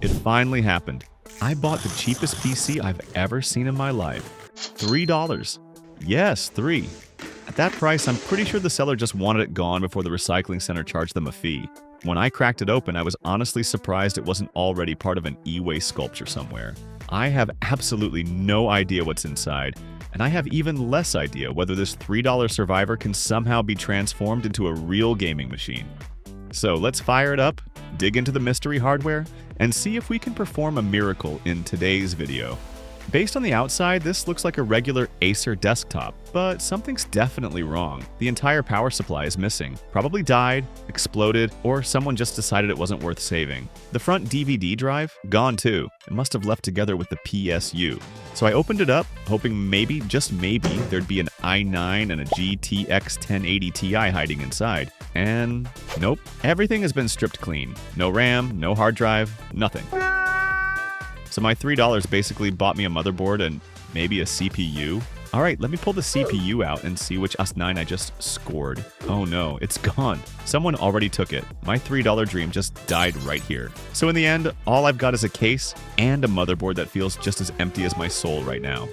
It finally happened. I bought the cheapest PC I've ever seen in my life. $3. Yes, 3. At that price, I'm pretty sure the seller just wanted it gone before the recycling center charged them a fee. When I cracked it open, I was honestly surprised it wasn't already part of an e-waste sculpture somewhere. I have absolutely no idea what's inside, and I have even less idea whether this $3 Survivor can somehow be transformed into a real gaming machine. So let's fire it up, dig into the mystery hardware, and see if we can perform a miracle in today's video. Based on the outside, this looks like a regular Acer desktop, but something's definitely wrong. The entire power supply is missing. Probably died, exploded, or someone just decided it wasn't worth saving. The front DVD drive? Gone too. It must have left together with the PSU. So I opened it up, hoping maybe, just maybe, there'd be an i9 and a GTX 1080 Ti hiding inside. And nope. Everything has been stripped clean. No RAM, no hard drive, nothing. So my $3 basically bought me a motherboard and maybe a CPU. Alright, let me pull the CPU out and see which S9 I just scored. Oh no, it's gone. Someone already took it. My $3 dream just died right here. So in the end, all I've got is a case and a motherboard that feels just as empty as my soul right now.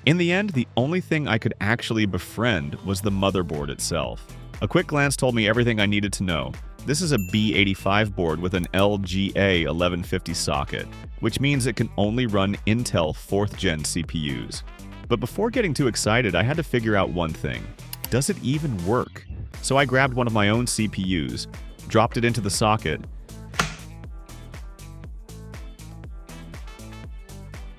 In the end, the only thing I could actually befriend was the motherboard itself. A quick glance told me everything I needed to know. This is a B85 board with an LGA 1150 socket, which means it can only run Intel 4th gen CPUs. But before getting too excited, I had to figure out one thing. Does it even work? So I grabbed one of my own CPUs, dropped it into the socket,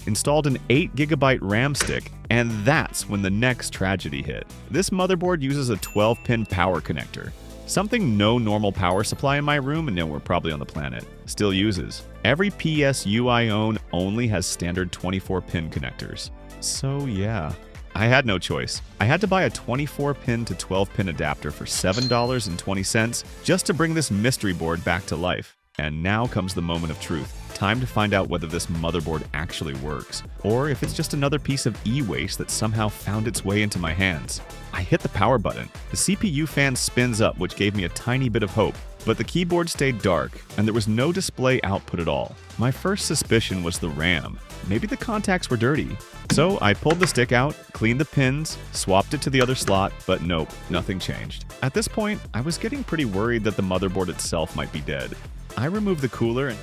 installed an 8GB RAM stick, and that's when the next tragedy hit. This motherboard uses a 12-pin power connector. Something no normal power supply in my room, and nowhere probably on the planet, still uses. Every PSU I own only has standard 24-pin connectors. So yeah, I had no choice. I had to buy a 24-pin to 12-pin adapter for $7.20 just to bring this mystery board back to life. And now comes the moment of truth. Time to find out whether this motherboard actually works, or if it's just another piece of e-waste that somehow found its way into my hands. I hit the power button. The CPU fan spins up, which gave me a tiny bit of hope, but the keyboard stayed dark, and there was no display output at all. My first suspicion was the RAM. Maybe the contacts were dirty. So I pulled the stick out, cleaned the pins, swapped it to the other slot, but nope, nothing changed. At this point, I was getting pretty worried that the motherboard itself might be dead. I removed the cooler and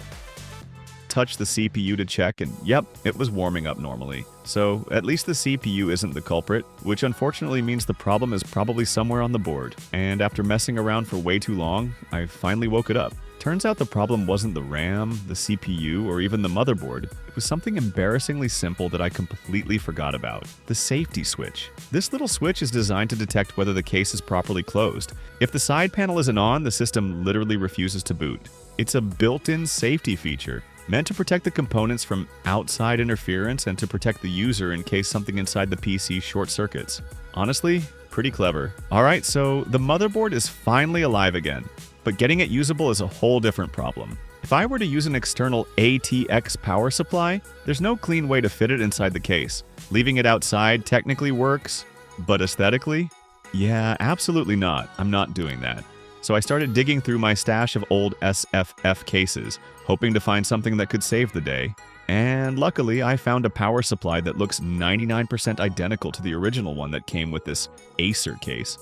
touched the CPU to check, and yep, it was warming up normally. So at least the CPU isn't the culprit, which unfortunately means the problem is probably somewhere on the board. And after messing around for way too long, I finally woke it up. Turns out the problem wasn't the RAM, the CPU, or even the motherboard. It was something embarrassingly simple that I completely forgot about. The safety switch. This little switch is designed to detect whether the case is properly closed. If the side panel isn't on, the system literally refuses to boot. It's a built-in safety feature, meant to protect the components from outside interference and to protect the user in case something inside the PC short circuits. Honestly, pretty clever. Alright, so the motherboard is finally alive again, but getting it usable is a whole different problem. If I were to use an external ATX power supply, there's no clean way to fit it inside the case. Leaving it outside technically works, but aesthetically? Yeah, absolutely not. I'm not doing that. So I started digging through my stash of old SFF cases, hoping to find something that could save the day. And luckily, I found a power supply that looks 99% identical to the original one that came with this Acer case.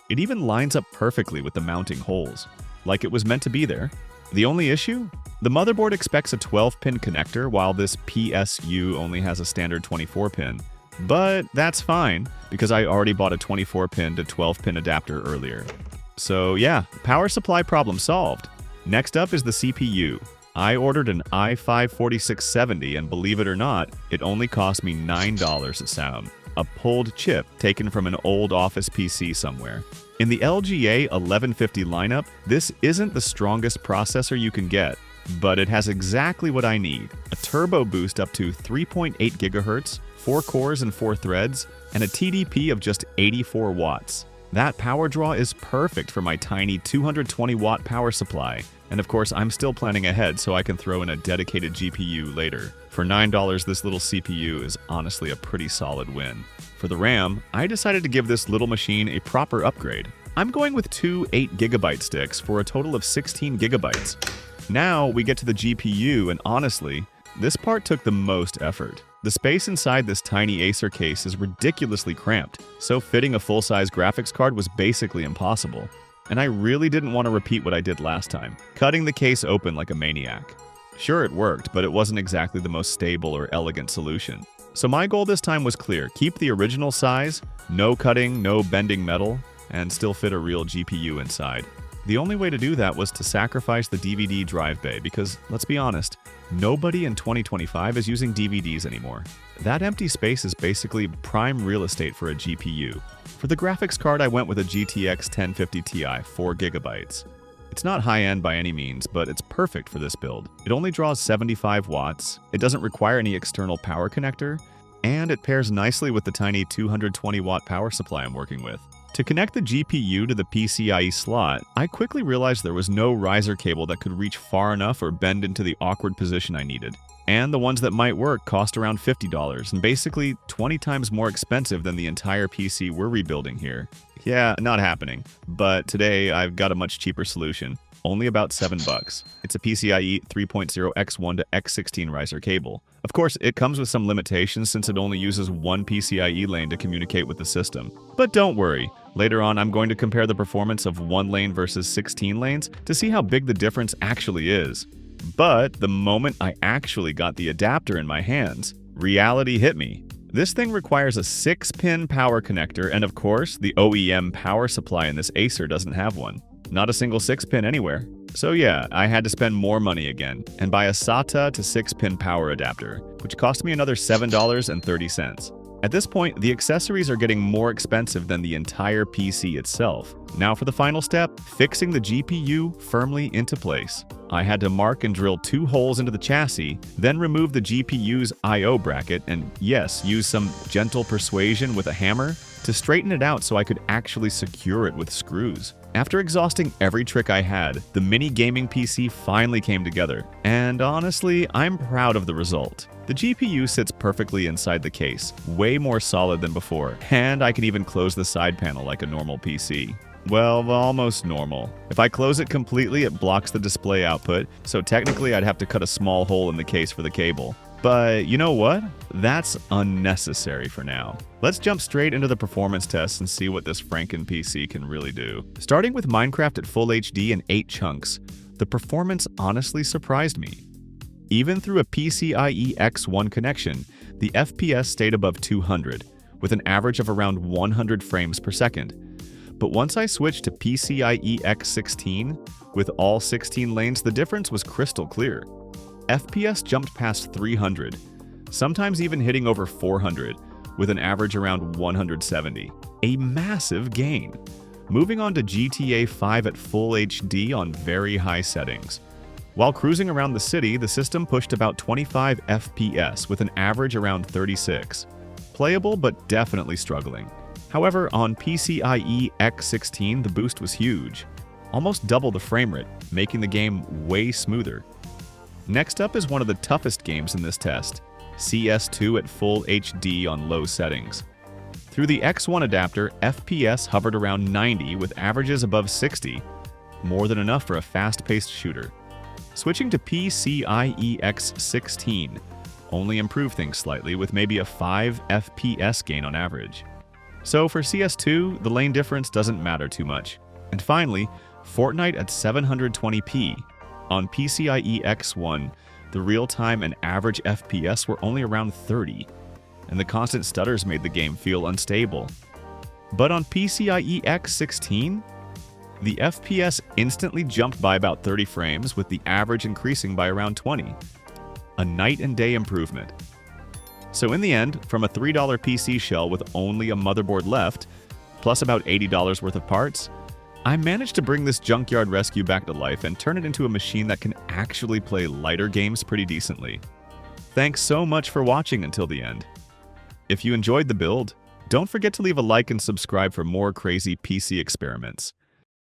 It even lines up perfectly with the mounting holes, like it was meant to be there. The only issue? The motherboard expects a 12-pin connector, while this PSU only has a standard 24-pin. But that's fine, because I already bought a 24-pin to 12-pin adapter earlier. So yeah, power supply problem solved. Next up is the CPU. I ordered an i5-4670, and believe it or not, it only cost me $9 a sound. A pulled chip taken from an old office PC somewhere. In the LGA 1150 lineup, this isn't the strongest processor you can get, but it has exactly what I need. A turbo boost up to 3.8 GHz, 4 cores and 4 threads, and a TDP of just 84 watts. That power draw is perfect for my tiny 220-watt power supply. And of course, I'm still planning ahead so I can throw in a dedicated GPU later. For $9, this little CPU is honestly a pretty solid win. For the RAM, I decided to give this little machine a proper upgrade. I'm going with two 8GB sticks for a total of 16GB. Now we get to the GPU, and honestly, this part took the most effort. The space inside this tiny Acer case is ridiculously cramped, so fitting a full-size graphics card was basically impossible. And I really didn't want to repeat what I did last time, cutting the case open like a maniac. Sure, it worked, but it wasn't exactly the most stable or elegant solution. So my goal this time was clear: keep the original size, no cutting, no bending metal, and still fit a real GPU inside. The only way to do that was to sacrifice the DVD drive bay because, let's be honest, nobody in 2025 is using DVDs anymore. That empty space is basically prime real estate for a GPU. For the graphics card, I went with a GTX 1050 Ti, 4GB. It's not high-end by any means, but it's perfect for this build. It only draws 75 watts, it doesn't require any external power connector, and it pairs nicely with the tiny 220-watt power supply I'm working with. To connect the GPU to the PCIe slot, I quickly realized there was no riser cable that could reach far enough or bend into the awkward position I needed. And the ones that might work cost around $50, and basically 20 times more expensive than the entire PC we're rebuilding here. Yeah, not happening. But today I've got a much cheaper solution. Only about $7. It's a PCIe 3.0 X1 to X16 riser cable. Of course, it comes with some limitations since it only uses one PCIe lane to communicate with the system. But don't worry, later on I'm going to compare the performance of one lane versus 16 lanes to see how big the difference actually is. But the moment I actually got the adapter in my hands, reality hit me. This thing requires a 6-pin power connector, and of course, the OEM power supply in this Acer doesn't have one. Not a single 6-pin anywhere. So yeah, I had to spend more money again, and buy a SATA to 6-pin power adapter, which cost me another $7.30. At this point, the accessories are getting more expensive than the entire PC itself. Now for the final step, fixing the GPU firmly into place. I had to mark and drill 2 holes into the chassis, then remove the GPU's I/O bracket, and yes, use some gentle persuasion with a hammer to straighten it out so I could actually secure it with screws. After exhausting every trick I had, the mini gaming PC finally came together, and honestly, I'm proud of the result. The GPU sits perfectly inside the case, way more solid than before, and I can even close the side panel like a normal PC. Well, almost normal. If I close it completely, it blocks the display output, so technically I'd have to cut a small hole in the case for the cable. But you know what? That's unnecessary for now. Let's jump straight into the performance tests and see what this Franken PC can really do. Starting with Minecraft at full HD in 8 chunks, the performance honestly surprised me. Even through a PCIe X1 connection, the FPS stayed above 200, with an average of around 100 frames per second. But once I switched to PCIe X16, with all 16 lanes, the difference was crystal clear. FPS jumped past 300, sometimes even hitting over 400, with an average around 170. A massive gain. Moving on to GTA 5 at full HD on very high settings. While cruising around the city, the system pushed about 25 FPS with an average around 36. Playable, but definitely struggling. However, on PCIe X16, the boost was huge. Almost double the frame rate, making the game way smoother. Next up is one of the toughest games in this test, CS2 at full HD on low settings. Through the X1 adapter, FPS hovered around 90 with averages above 60, more than enough for a fast-paced shooter. Switching to PCIe X16 only improved things slightly with maybe a 5 FPS gain on average. So for CS2, the lane difference doesn't matter too much. And finally, Fortnite at 720p. On PCIe X1, the real-time and average FPS were only around 30, and the constant stutters made the game feel unstable. But on PCIe X16, the FPS instantly jumped by about 30 frames, with the average increasing by around 20. A night and day improvement. So in the end, from a $3 PC shell with only a motherboard left, plus about $80 worth of parts, I managed to bring this junkyard rescue back to life and turn it into a machine that can actually play lighter games pretty decently. Thanks so much for watching until the end. If you enjoyed the build, don't forget to leave a like and subscribe for more crazy PC experiments.